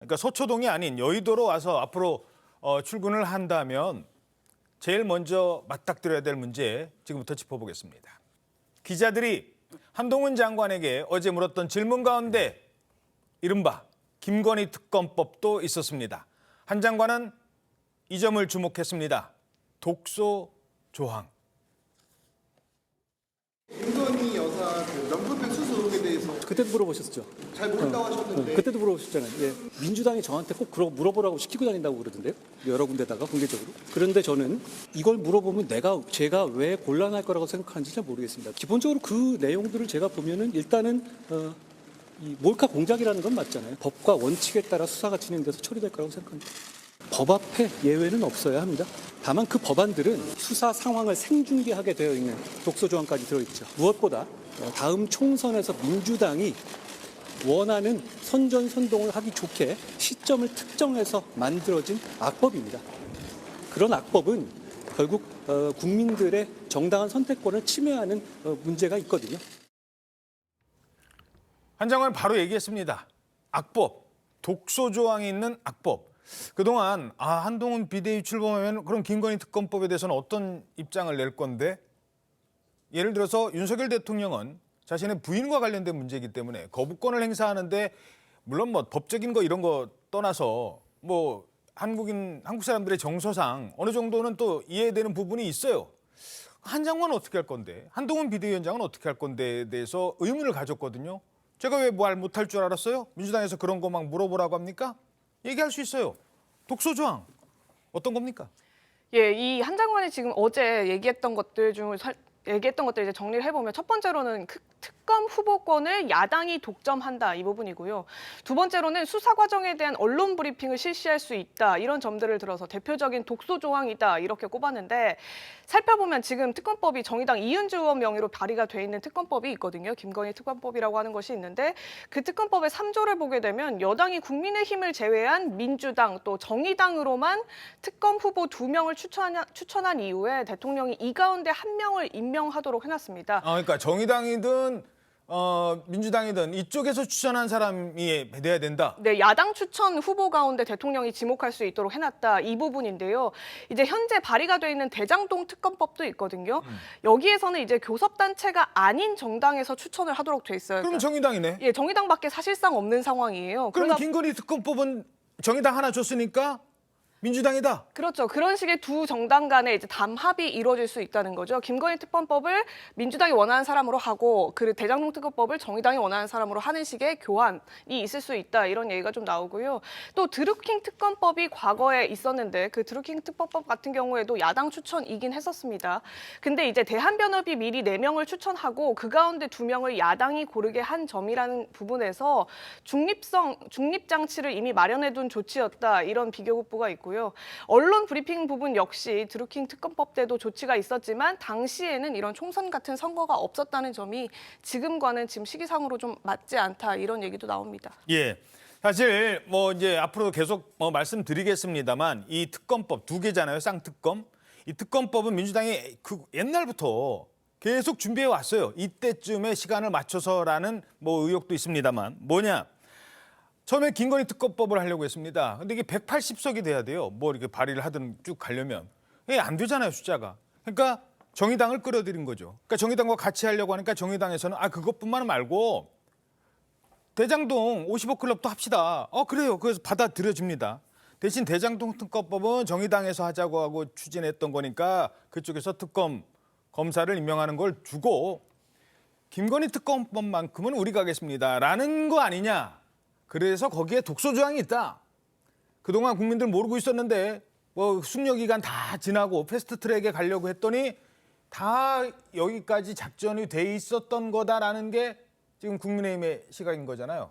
그러니까 서초동이 아닌 여의도로 와서 앞으로 출근을 한다면 제일 먼저 맞닥뜨려야 될 문제 지금부터 짚어보겠습니다. 기자들이 한동훈 장관에게 어제 물었던 질문 가운데 이른바 김건희 특검법도 있었습니다. 한 장관은 이 점을 주목했습니다. 독소 조항. 김건희 여사 그 명품백 수수 의혹에 대해서 그때도 물어보셨죠. 잘 모른다고 하셨는데 그때도 물어보셨잖아요. 예. 민주당이 저한테 꼭 물어보라고 시키고 다닌다고 그러던데요. 여러 군데다가 공개적으로. 그런데 저는 이걸 물어보면 제가 왜 곤란할 거라고 생각하는지 잘 모르겠습니다. 기본적으로 그 내용들을 제가 보면은 일단은 이 몰카 공작이라는 건 맞잖아요. 법과 원칙에 따라 수사가 진행돼서 처리될 거라고 생각합니다. 법 앞에 예외는 없어야 합니다. 다만 그 법안들은 수사 상황을 생중계하게 되어 있는 독소 조항까지 들어있죠. 무엇보다 다음 총선에서 민주당이 원하는 선전선동을 하기 좋게 시점을 특정해서 만들어진 악법입니다. 그런 악법은 결국 국민들의 정당한 선택권을 침해하는 문제가 있거든요. 한 장관은 바로 얘기했습니다. 악법, 독소 조항이 있는 악법. 그동안 한동훈 비대위 출범하면 그럼 김건희 특검법에 대해서는 어떤 입장을 낼 건데? 예를 들어서 윤석열 대통령은 자신의 부인과 관련된 문제이기 때문에 거부권을 행사하는데 물론 뭐 법적인 거 이런 거 떠나서 뭐 한국 사람들의 정서상 어느 정도는 또 이해되는 부분이 있어요. 한 장관은 어떻게 할 건데? 한동훈 비대위원장은 어떻게 할 건데에 대해서 의문을 가졌거든요. 제가 왜 말 못할 줄 알았어요? 민주당에서 그런 거 막 물어보라고 합니까? 얘기할 수 있어요. 독소 조항 어떤 겁니까? 예, 이 한 장관이 지금 어제 얘기했던 것들 이제 정리를 해보면 첫 번째로는 특검 후보권을 야당이 독점한다 이 부분이고요. 두 번째로는 수사 과정에 대한 언론 브리핑을 실시할 수 있다 이런 점들을 들어서 대표적인 독소 조항이다 이렇게 꼽았는데 살펴보면 지금 특검법이 정의당 이은주 의원 명의로 발의가 돼 있는 특검법이 있거든요. 김건희 특검법이라고 하는 것이 있는데 그 특검법의 3조를 보게 되면 여당이 국민의힘을 제외한 민주당 또 정의당으로만 특검 후보 2명을 추천한 이후에 대통령이 이 가운데 1명을 임명하도록 해놨습니다. 그러니까 정의당이든 민주당이든 이쪽에서 추천한 사람이 돼야 된다. 네, 야당 추천 후보 가운데 대통령이 지목할 수 있도록 해놨다 이 부분인데요. 이제 현재 발의가 돼 있는 대장동 특검법도 있거든요. 여기에서는 이제 교섭단체가 아닌 정당에서 추천을 하도록 돼 있어요. 그러면 정의당이네. 예, 정의당밖에 사실상 없는 상황이에요. 그럼 김건희 특검법은 정의당 하나 줬으니까 민주당이다. 그렇죠. 그런 식의 두 정당 간의 이제 담합이 이루어질 수 있다는 거죠. 김건희 특검법을 민주당이 원하는 사람으로 하고 그 대장동 특검법을 정의당이 원하는 사람으로 하는 식의 교환이 있을 수 있다. 이런 얘기가 좀 나오고요. 또 드루킹 특검법이 과거에 있었는데 그 드루킹 특검법 같은 경우에도 야당 추천이긴 했었습니다. 근데 이제 대한변협이 미리 4명을 추천하고 그 가운데 2명을 야당이 고르게 한 점이라는 부분에서 중립 장치를 이미 마련해둔 조치였다. 이런 비교급부가 있고 언론 브리핑 부분 역시 드루킹 특검법 때도 조치가 있었지만 당시에는 이런 총선 같은 선거가 없었다는 점이 지금과는 지금 시기상으로 좀 맞지 않다 이런 얘기도 나옵니다. 예. 사실 뭐 이제 앞으로 계속 말씀드리겠습니다만 이 특검법 2개잖아요. 쌍특검. 이 특검법은 민주당이 옛날부터 계속 준비해 왔어요. 이때쯤에 시간을 맞춰서라는 의혹도 있습니다만 뭐냐? 처음에 김건희 특검법을 하려고 했습니다. 근데 이게 180석이 돼야 돼요. 이렇게 발의를 하든 쭉 가려면. 이게 안 되잖아요, 숫자가. 그러니까 정의당을 끌어들인 거죠. 그러니까 정의당과 같이 하려고 하니까 정의당에서는 그것뿐만 말고 대장동 55클럽도 합시다. 그래요. 그래서 받아들여집니다. 대신 대장동 특검법은 정의당에서 하자고 하고 추진했던 거니까 그쪽에서 특검 검사를 임명하는 걸 주고 김건희 특검법만큼은 우리가 하겠습니다라는 거 아니냐. 그래서 거기에 독소 조항이 있다. 그동안 국민들 모르고 있었는데 숙려 기간 다 지나고 패스트트랙에 가려고 했더니 다 여기까지 작전이 돼 있었던 거다라는 게 지금 국민의힘의 시각인 거잖아요.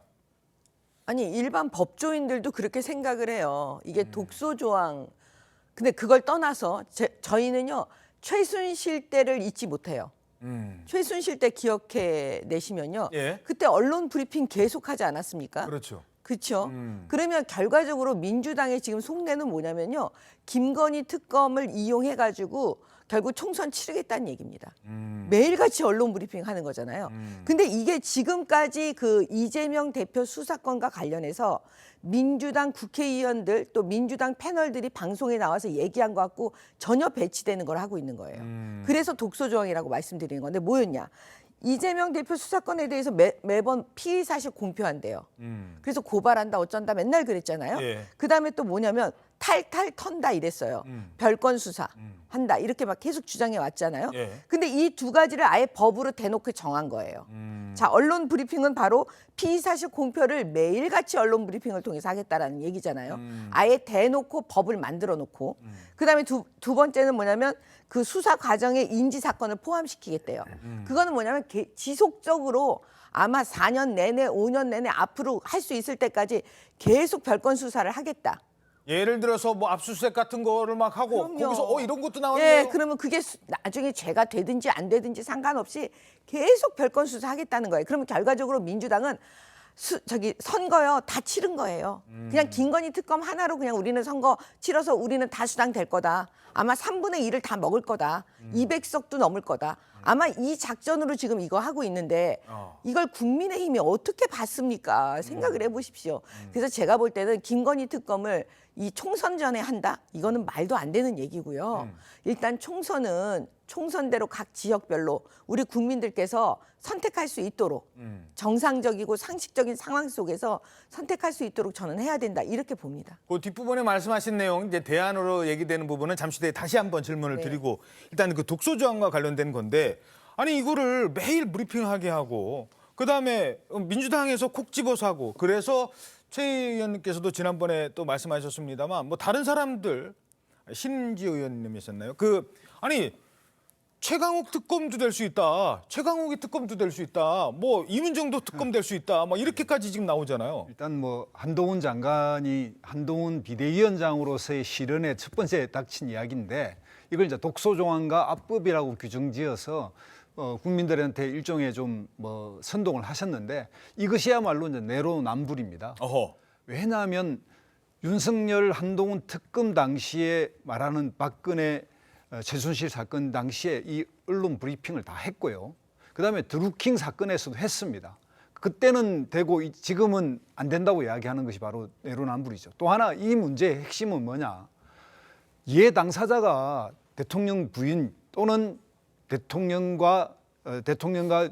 아니 일반 법조인들도 그렇게 생각을 해요. 이게 독소 조항. 근데 그걸 떠나서 저희는요 최순실 때를 잊지 못해요. 최순실 때 기억해 내시면요. 예. 그때 언론 브리핑 계속 하지 않았습니까? 그렇죠. 그렇죠. 그러면 결과적으로 민주당의 지금 속내는 뭐냐면요. 김건희 특검을 이용해 가지고 결국 총선 치르겠다는 얘기입니다. 매일같이 언론 브리핑 하는 거잖아요. 근데 이게 지금까지 그 이재명 대표 수사건과 관련해서 민주당 국회의원들 또 민주당 패널들이 방송에 나와서 얘기한 것 같고 전혀 배치되는 걸 하고 있는 거예요. 그래서 독소조항이라고 말씀드리는 건데 뭐였냐. 이재명 대표 수사건에 대해서 매번 피의 사실 공표한대요. 그래서 고발한다 어쩐다 맨날 그랬잖아요. 예. 그다음에 또 뭐냐면 탈탈 턴다 이랬어요. 별건 수사 한다 이렇게 막 계속 주장해 왔잖아요. 예. 근데 이 두 가지를 아예 법으로 대놓고 정한 거예요. 자, 언론 브리핑은 바로 피의 사실 공표를 매일같이 언론 브리핑을 통해서 하겠다라는 얘기잖아요. 아예 대놓고 법을 만들어 놓고 그다음에 두 번째는 뭐냐면 그 수사 과정에 인지 사건을 포함시키겠대요. 그거는 뭐냐면 지속적으로 아마 4년 내내 5년 내내 앞으로 할 수 있을 때까지 계속 별건 수사를 하겠다. 예를 들어서 뭐 압수수색 같은 거를 막 하고 그럼요. 거기서 이런 것도 나왔네요. 예, 그러면 그게 나중에 죄가 되든지 안 되든지 상관없이 계속 별건 수사하겠다는 거예요. 그러면 결과적으로 민주당은 선거요 다 치른 거예요. 그냥 김건희 특검 하나로 그냥 우리는 선거 치러서 우리는 다 수당될 거다. 아마 3분의 1을 다 먹을 거다. 200석도 넘을 거다. 아마 이 작전으로 지금 이거 하고 있는데 이걸 국민의힘이 어떻게 봤습니까? 생각을 해보십시오. 그래서 제가 볼 때는 김건희 특검을 이 총선 전에 한다? 이거는 말도 안 되는 얘기고요. 일단 총선은 총선대로 각 지역별로 우리 국민들께서 선택할 수 있도록 정상적이고 상식적인 상황 속에서 선택할 수 있도록 저는 해야 된다. 이렇게 봅니다. 그 뒷부분에 말씀하신 내용 이제 대안으로 얘기되는 부분은 잠시 뒤에 다시 한번 질문을 네. 드리고 일단 그 독소조항과 관련된 건데 아니 이거를 매일 브리핑하게 하고 그다음에 민주당에서 콕 집어서 하고 그래서 최 의원님께서도 지난번에 또 말씀하셨습니다만 뭐 다른 사람들 신지 의원님이셨나요? 아니 최강욱 특검도 될 수 있다. 최강욱이 특검도 될 수 있다. 뭐 이문정도 특검 될 수 있다. 막 이렇게까지 지금 나오잖아요. 일단 뭐 한동훈 장관이 한동훈 비대위원장으로서의 실현의 첫 번째 닥친 이야기인데 이걸 이제 독소조항과 압법이라고 규정지어서 국민들한테 일종의 좀 뭐 선동을 하셨는데 이것이야말로 이제 내로남불입니다. 어허. 왜냐하면 윤석열 한동훈 특검 당시에 말하는 박근혜 최순실 사건 당시에 이 언론 브리핑을 다 했고요. 그다음에 드루킹 사건에서도 했습니다. 그때는 되고 지금은 안 된다고 이야기하는 것이 바로 내로남불이죠. 또 하나 이 문제의 핵심은 뭐냐. 이해 당사자가 대통령 부인 또는 대통령과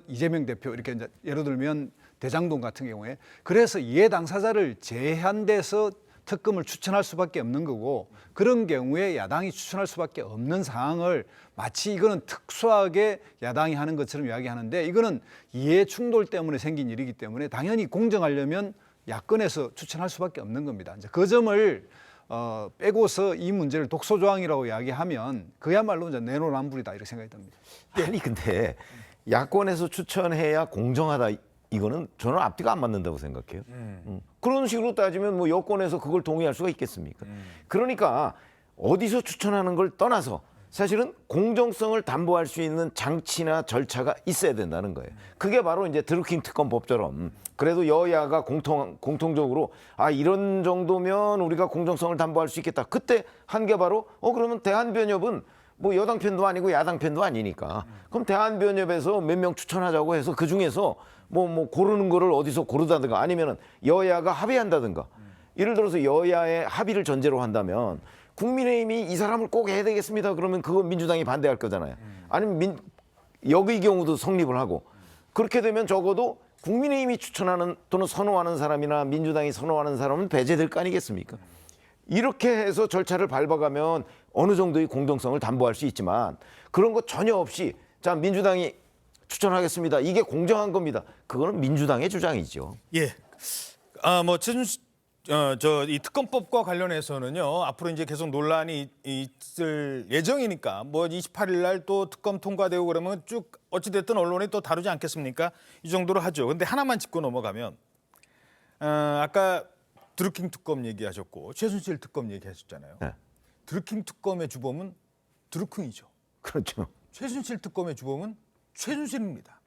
이재명 대표 이렇게 이제 예를 들면 대장동 같은 경우에 그래서 이해 당사자를 제한돼서 특검을 추천할 수밖에 없는 거고 그런 경우에 야당이 추천할 수밖에 없는 상황을 마치 이거는 특수하게 야당이 하는 것처럼 이야기하는데 이거는 이해 충돌 때문에 생긴 일이기 때문에 당연히 공정하려면 야권에서 추천할 수밖에 없는 겁니다. 이제 그 점을 빼고서 이 문제를 독소조항이라고 이야기하면 그야말로 이제 내로남불이다 이렇게 생각이 듭니다. 아니 근데 야권에서 추천해야 공정하다 이거는 저는 앞뒤가 안 맞는다고 생각해요. 그런 식으로 따지면 뭐 여권에서 그걸 동의할 수가 있겠습니까? 그러니까 어디서 추천하는 걸 떠나서 사실은 공정성을 담보할 수 있는 장치나 절차가 있어야 된다는 거예요. 그게 바로 이제 드루킹 특검법처럼 그래도 여야가 공통적으로 이런 정도면 우리가 공정성을 담보할 수 있겠다. 그때 한 게 바로 그러면 대한변협은 뭐 여당 편도 아니고 야당 편도 아니니까 그럼 대한변협에서 몇 명 추천하자고 해서 그 중에서 뭐 고르는 거를 어디서 고르다든가 아니면은 여야가 합의한다든가 예를 들어서 여야의 합의를 전제로 한다면 국민의힘이 이 사람을 꼭 해야 되겠습니다. 그러면 그거 민주당이 반대할 거잖아요. 아니면 역의 경우도 성립을 하고 그렇게 되면 적어도 국민의힘이 추천하는 또는 선호하는 사람이나 민주당이 선호하는 사람은 배제될 거 아니겠습니까? 이렇게 해서 절차를 밟아가면 어느 정도의 공정성을 담보할 수 있지만 그런 거 전혀 없이 자 민주당이 추천하겠습니다. 이게 공정한 겁니다. 그거는 민주당의 주장이죠. 예. 이 특검법과 관련해서는요. 앞으로 이제 계속 논란이 있을 예정이니까 뭐 28일 날 또 특검 통과되고 그러면 쭉 어찌 됐든 언론이 또 다루지 않겠습니까? 이 정도로 하죠. 근데 하나만 짚고 넘어가면 아까 드루킹 특검 얘기하셨고 최순실 특검 얘기하셨잖아요. 네. 드루킹 특검의 주범은 드루킹이죠. 그렇죠. 최순실 특검의 주범은 최순실입니다.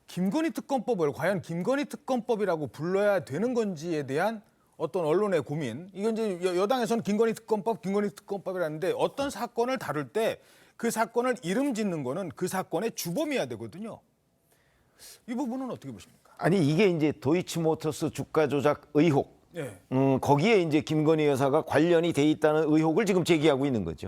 김건희 특검법을 과연 김건희 특검법이라고 불러야 되는 건지에 대한 어떤 언론의 고민. 이건 이제 여당에서는 김건희 특검법이라는데 어떤 사건을 다룰 때 그 사건을 이름 짓는 거는 그 사건의 주범이어야 되거든요. 이 부분은 어떻게 보십니까? 아니 이게 이제 도이치모터스 주가 조작 의혹. 예. 거기에 이제 김건희 여사가 관련이 돼 있다는 의혹을 지금 제기하고 있는 거죠.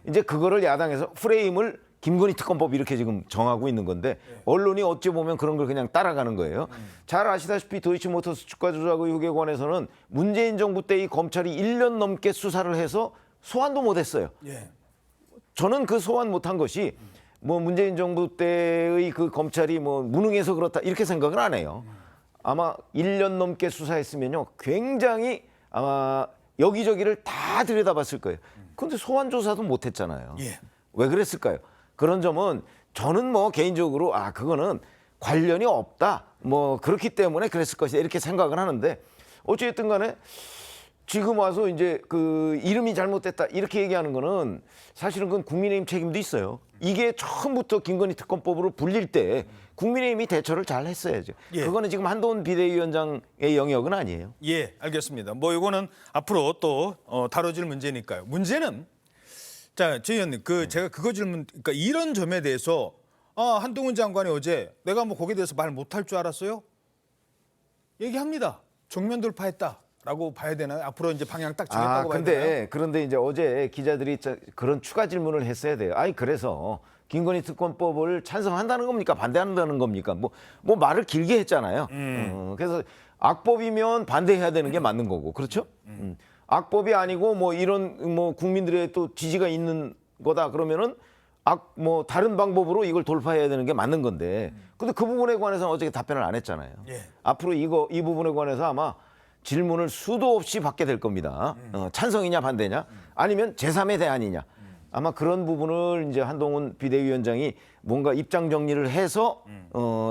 이제 그거를 야당에서 프레임을 김건희 특검법 이렇게 지금 정하고 있는 건데 언론이 어찌 보면 그런 걸 그냥 따라가는 거예요. 잘 아시다시피 도이치모터스 주가 조작 의혹에 관해서는 문재인 정부 때 이 검찰이 1년 넘게 수사를 해서 소환도 못했어요. 예. 저는 그 소환 못한 것이 뭐 문재인 정부 때의 그 검찰이 뭐 무능해서 그렇다 이렇게 생각은 안 해요. 아마 1년 넘게 수사했으면요 굉장히 아마 여기저기를 다 들여다봤을 거예요. 그런데 소환 조사도 못했잖아요. 예. 왜 그랬을까요? 그런 점은 저는 뭐 개인적으로 그거는 관련이 없다. 뭐 그렇기 때문에 그랬을 것이다 이렇게 생각을 하는데 어찌됐든 간에 지금 와서 이제 그 이름이 잘못됐다 이렇게 얘기하는 거는 사실은 그건 국민의힘 책임도 있어요. 이게 처음부터 김건희 특검법으로 불릴 때 국민의힘이 대처를 잘 했어야죠. 예. 그거는 지금 한동훈 비대위원장의 영역은 아니에요. 예, 알겠습니다. 뭐 이거는 앞으로 또 다뤄질 문제니까요. 문제는 자, 제 의원님, 제가 그거 질문, 그러니까 이런 점에 대해서 한동훈 장관이 어제 내가 뭐 거기에 대해서 말 못할 줄 알았어요? 얘기합니다. 정면 돌파했다라고 봐야 되나요? 앞으로 이제 방향 딱 정했다고 봐야 되나요? 그런데 이제 어제 기자들이 그런 추가 질문을 했어야 돼요. 그래서 김건희 특검법을 찬성한다는 겁니까? 반대한다는 겁니까? 뭐 말을 길게 했잖아요. 그래서 악법이면 반대해야 되는 게 맞는 거고, 그렇죠? 악법이 아니고 뭐 이런 뭐 국민들의 또 지지가 있는 거다 그러면은 뭐 다른 방법으로 이걸 돌파해야 되는 게 맞는 건데, 근데 그 부분에 관해서는 어저께 답변을 안 했잖아요. 예. 앞으로 이 부분에 관해서 아마 질문을 수도 없이 받게 될 겁니다. 찬성이냐 반대냐, 아니면 제3의 대안이냐. 아마 그런 부분을 이제 한동훈 비대위원장이 뭔가 입장 정리를 해서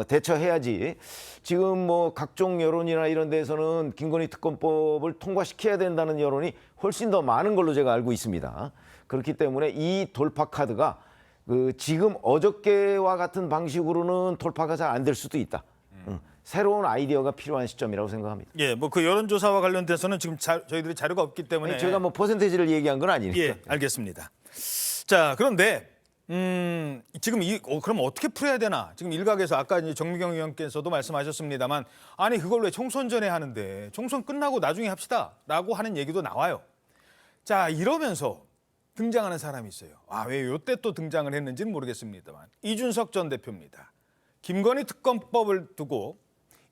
대처해야지. 지금 뭐 각종 여론이나 이런 데서는 김건희 특검법을 통과시켜야 된다는 여론이 훨씬 더 많은 걸로 제가 알고 있습니다. 그렇기 때문에 이 돌파 카드가 지금 어저께와 같은 방식으로는 돌파가 잘 안 될 수도 있다. 새로운 아이디어가 필요한 시점이라고 생각합니다. 예, 뭐 그 여론조사와 관련돼서는 지금 저희들이 자료가 없기 때문에 제가 뭐 퍼센테이지를 얘기한 건 아니니까. 예, 알겠습니다. 자, 그런데 지금 그럼 어떻게 풀어야 되나? 지금 일각에서 아까 이제 정미경 의원께서도 말씀하셨습니다만, 아니 그걸 왜 총선 전에 하는데 총선 끝나고 나중에 합시다라고 하는 얘기도 나와요. 자, 이러면서 등장하는 사람이 있어요. 왜 요때 또 등장을 했는지는 모르겠습니다만 이준석 전 대표입니다. 김건희 특검법을 두고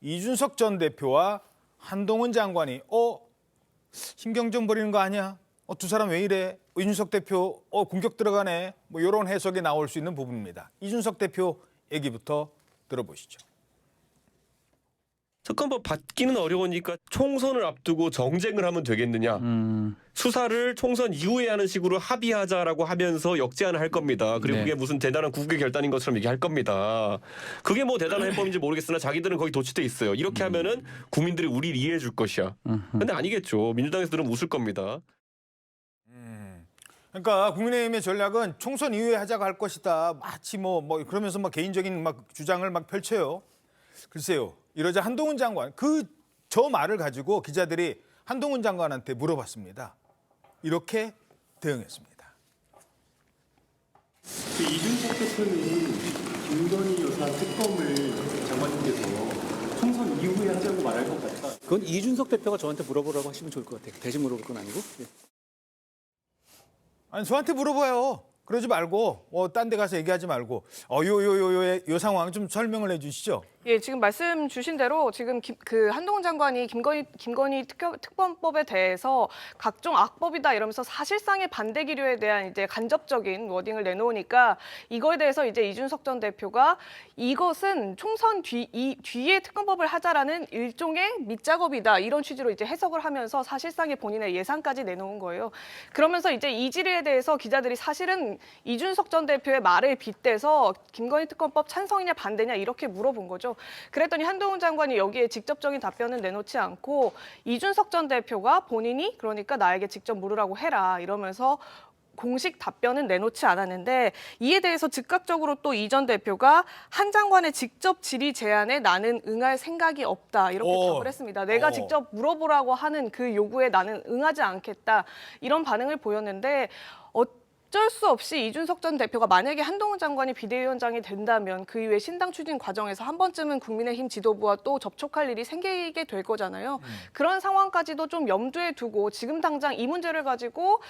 이준석 전 대표와 한동훈 장관이 신경전 버리는 거 아니야? 두 사람 왜 이래? 이준석 대표 공격 들어가네. 뭐 이런 해석이 나올 수 있는 부분입니다. 이준석 대표 얘기부터 들어보시죠. 특검법 받기는 어려우니까 총선을 앞두고 정쟁을 하면 되겠느냐. 수사를 총선 이후에 하는 식으로 합의하자라고 하면서 역제안을 할 겁니다. 그리고 그게 무슨 대단한 국회 결단인 것처럼 얘기할 겁니다. 그게 뭐 대단한 해법인지 모르겠으나 자기들은 거기 도취돼 있어요. 이렇게 하면은 국민들이 우리를 이해해 줄 것이야. 근데 아니겠죠. 민주당에서는 웃을 겁니다. 그러니까 국민의힘의 전략은 총선 이후에 하자고 할 것이다. 마치 뭐 그러면서 막 개인적인 주장을 막 펼쳐요. 글쎄요. 이러자 한동훈 장관 저 말을 가지고 기자들이 한동훈 장관한테 물어봤습니다. 이렇게 대응했습니다. 이준석 대표는 김건희 여사 특검을 장관님께서 총선 이후에 하자고 말할 것 같다. 그건 이준석 대표가 저한테 물어보라고 하시면 좋을 것 같아요. 대신 물어볼 건 아니고. 네. 아니 저한테 물어봐요. 그러지 말고 딴 데 가서 얘기하지 말고 요 상황 좀 설명을 해주시죠. 예, 지금 말씀 주신 대로 지금 한동훈 장관이 김건희 특검법에 대해서 각종 악법이다 이러면서 사실상의 반대 기류에 대한 이제 간접적인 워딩을 내놓으니까 이거에 대해서 이제 이준석 전 대표가 이것은 총선 뒤에 특검법을 하자라는 일종의 밑작업이다 이런 취지로 이제 해석을 하면서 사실상의 본인의 예상까지 내놓은 거예요. 그러면서 이제 이 질의에 대해서 기자들이 사실은 이준석 전 대표의 말을 빗대서 김건희 특검법 찬성이냐 반대냐 이렇게 물어본 거죠. 그랬더니 한동훈 장관이 여기에 직접적인 답변은 내놓지 않고 이준석 전 대표가 본인이 그러니까 나에게 직접 물으라고 해라 이러면서 공식 답변은 내놓지 않았는데 이에 대해서 즉각적으로 또 이 전 대표가 한 장관의 직접 질의 제안에 나는 응할 생각이 없다 이렇게 답을 했습니다. 내가 직접 물어보라고 하는 그 요구에 나는 응하지 않겠다 이런 반응을 보였는데 어쩔 수 없이 이준석 전 대표가 만약에 한동훈 장관이 비대위원장이 된다면 그 이후에 신당 추진 과정에서 한 번쯤은 국민의힘 지도부와 또 접촉할 일이 생기게 될 거잖아요. 그런 상황까지도 좀 염두에 두고 지금 당장 이 문제를 가지고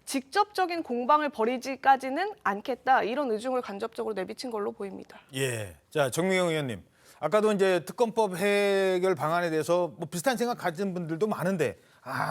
직접적인 공방을 벌이지까지는 않겠다. 이런 의중을 간접적으로 내비친 걸로 보입니다. 예. 자, 정미경 의원님. 아까도 이제 특검법 해결 방안에 대해서 뭐 비슷한 생각 가진 분들도 많은데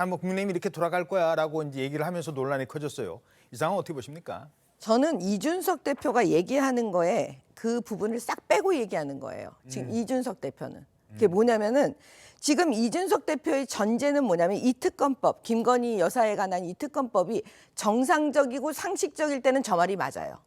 뭐 국민의힘이 이렇게 돌아갈 거야라고 이제 얘기를 하면서 논란이 커졌어요. 이 상황 어떻게 보십니까? 저는 이준석 대표가 얘기하는 거에 그 부분을 싹 빼고 얘기하는 거예요. 지금 이준석 대표는. 그게 뭐냐면은 지금 이준석 대표의 전제는 뭐냐면 이 특검법, 김건희 여사에 관한 이 특검법이 정상적이고 상식적일 때는 저 말이 맞아요.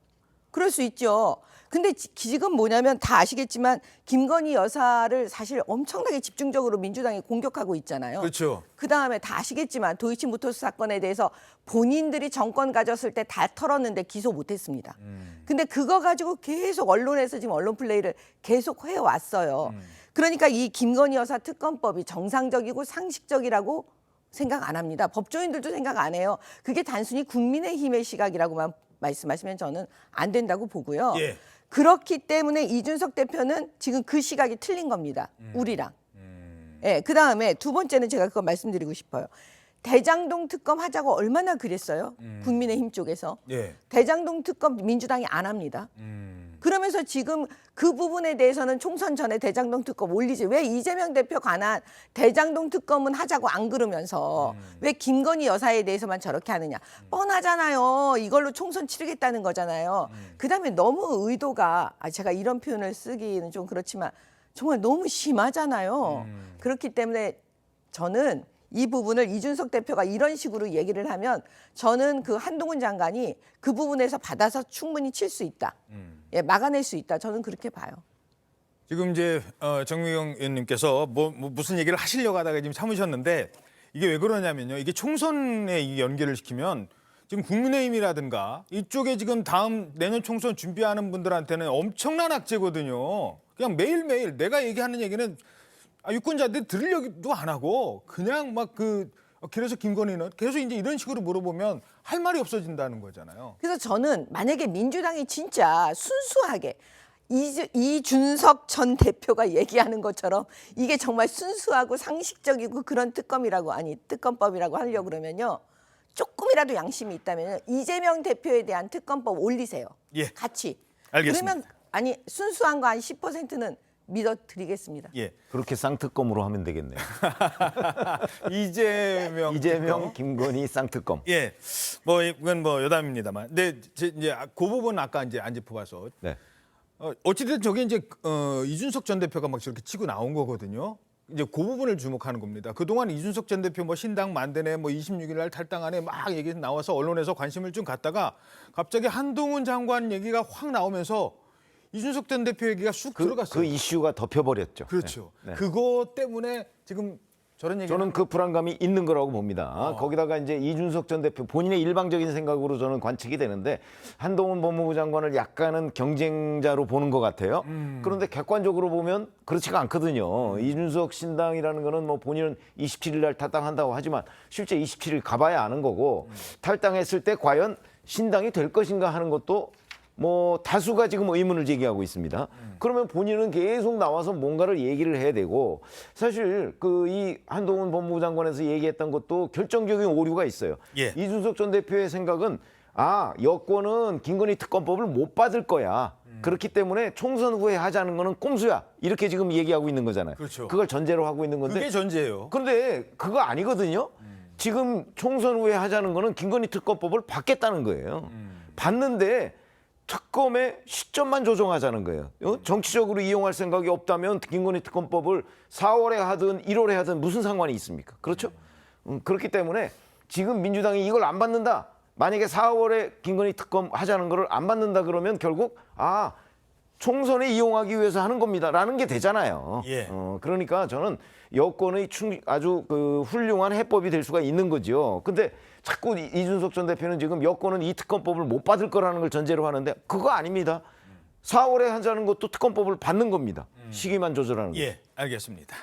그럴 수 있죠. 근데 지금 뭐냐면 다 아시겠지만 김건희 여사를 사실 엄청나게 집중적으로 민주당이 공격하고 있잖아요. 그렇죠. 그다음에 다 아시겠지만 도이치모터스 사건에 대해서 본인들이 정권 가졌을 때 다 털었는데 기소 못했습니다. 근데 그거 가지고 계속 언론에서 지금 언론 플레이를 계속 해왔어요. 그러니까 이 김건희 여사 특검법이 정상적이고 상식적이라고 생각 안 합니다. 법조인들도 생각 안 해요. 그게 단순히 국민의힘의 시각이라고만 말씀하시면 저는 안 된다고 보고요. 예. 그렇기 때문에 이준석 대표는 지금 그 시각이 틀린 겁니다. 우리랑. 예, 그다음에 두 번째는 제가 그거 말씀드리고 싶어요. 대장동 특검 하자고 얼마나 그랬어요? 국민의힘 쪽에서. 예. 대장동 특검 민주당이 안 합니다. 그러면서 지금 그 부분에 대해서는 총선 전에 대장동 특검 올리지. 왜 이재명 대표 관한 대장동 특검은 하자고 안 그러면서 왜 김건희 여사에 대해서만 저렇게 하느냐. 뻔하잖아요. 이걸로 총선 치르겠다는 거잖아요. 그다음에 너무 의도가 제가 이런 표현을 쓰기는 좀 그렇지만 정말 너무 심하잖아요. 그렇기 때문에 저는 이 부분을 이준석 대표가 이런 식으로 얘기를 하면 저는 그 한동훈 장관이 그 부분에서 받아서 충분히 칠 수 있다. 예, 막아낼 수 있다. 저는 그렇게 봐요. 지금 이제 정미경 의원님께서 무슨 얘기를 하시려고 하다가 지금 참으셨는데 이게 왜 그러냐면요. 이게 총선에 이 연계를 시키면 지금 국민의힘이라든가 이쪽에 지금 다음 내년 총선 준비하는 분들한테는 엄청난 악재거든요. 그냥 매일매일 내가 얘기하는 얘기는 유권자들이 들으려고 안 하고 그냥 막 그래서 김건희는 계속 이제 이런 식으로 물어보면 할 말이 없어진다는 거잖아요. 그래서 저는 만약에 민주당이 진짜 순수하게 이준석 전 대표가 얘기하는 것처럼 이게 정말 순수하고 상식적이고 그런 특검법이라고 하려고 그러면요. 조금이라도 양심이 있다면 이재명 대표에 대한 특검법 올리세요. 예. 같이. 알겠습니다. 그러면 순수한 거 한 10%는 믿어드리겠습니다. 예. 그렇게 쌍특검으로 하면 되겠네요. 이재명 김건희 쌍특검. 예. 이건 여담입니다만. 근데 이제 그 부분 아까 이제 안 짚어봐서. 네. 어찌됐든 저게 이제 이준석 전 대표가 막 저렇게 치고 나온 거거든요. 이제 그 부분을 주목하는 겁니다. 그동안 이준석 전 대표 신당 만드네 26일 날 탈당하네 막 얘기 나와서 언론에서 관심을 좀 갖다가 갑자기 한동훈 장관 얘기가 확 나오면서 이준석 전 대표 얘기가 쑥 들어갔어요. 그 이슈가 덮여버렸죠. 그렇죠. 네. 그거 때문에 지금 저런 얘기 저는 그 불안감이 있는 거라고 봅니다. 거기다가 이제 이준석 전 대표 본인의 일방적인 생각으로 저는 관측이 되는데 한동훈 법무부 장관을 약간은 경쟁자로 보는 것 같아요. 그런데 객관적으로 보면 그렇지가 않거든요. 이준석 신당이라는 거는 본인은 27일 날 탈당한다고 하지만 실제 27일 가봐야 아는 거고 탈당했을 때 과연 신당이 될 것인가 하는 것도 다수가 지금 의문을 제기하고 있습니다. 그러면 본인은 계속 나와서 뭔가를 얘기를 해야 되고 사실 이 한동훈 법무부 장관에서 얘기했던 것도 결정적인 오류가 있어요. 예. 이준석 전 대표의 생각은 여권은 김건희 특검법을 못 받을 거야. 그렇기 때문에 총선 후에 하자는 거는 꼼수야. 이렇게 지금 얘기하고 있는 거잖아요. 그렇죠. 그걸 전제로 하고 있는 건데 그게 전제예요. 그런데 그거 아니거든요. 지금 총선 후에 하자는 거는 김건희 특검법을 받겠다는 거예요. 받는데 특검의 시점만 조정하자는 거예요. 정치적으로 이용할 생각이 없다면 김건희 특검법을 4월에 하든 1월에 하든 무슨 상관이 있습니까? 그렇죠? 그렇기 때문에 지금 민주당이 이걸 안 받는다. 만약에 4월에 김건희 특검 하자는 거를 안 받는다 그러면 결국 총선에 이용하기 위해서 하는 겁니다라는 게 되잖아요. 예. 그러니까 저는 여권의 아주 훌륭한 해법이 될 수가 있는 거죠. 근데 자꾸 이준석 전 대표는 지금 여권은 이 특검법을 못 받을 거라는 걸 전제로 하는데 그거 아닙니다. 4월에 하자는 것도 특검법을 받는 겁니다. 시기만 조절하는 거죠. 예, 알겠습니다.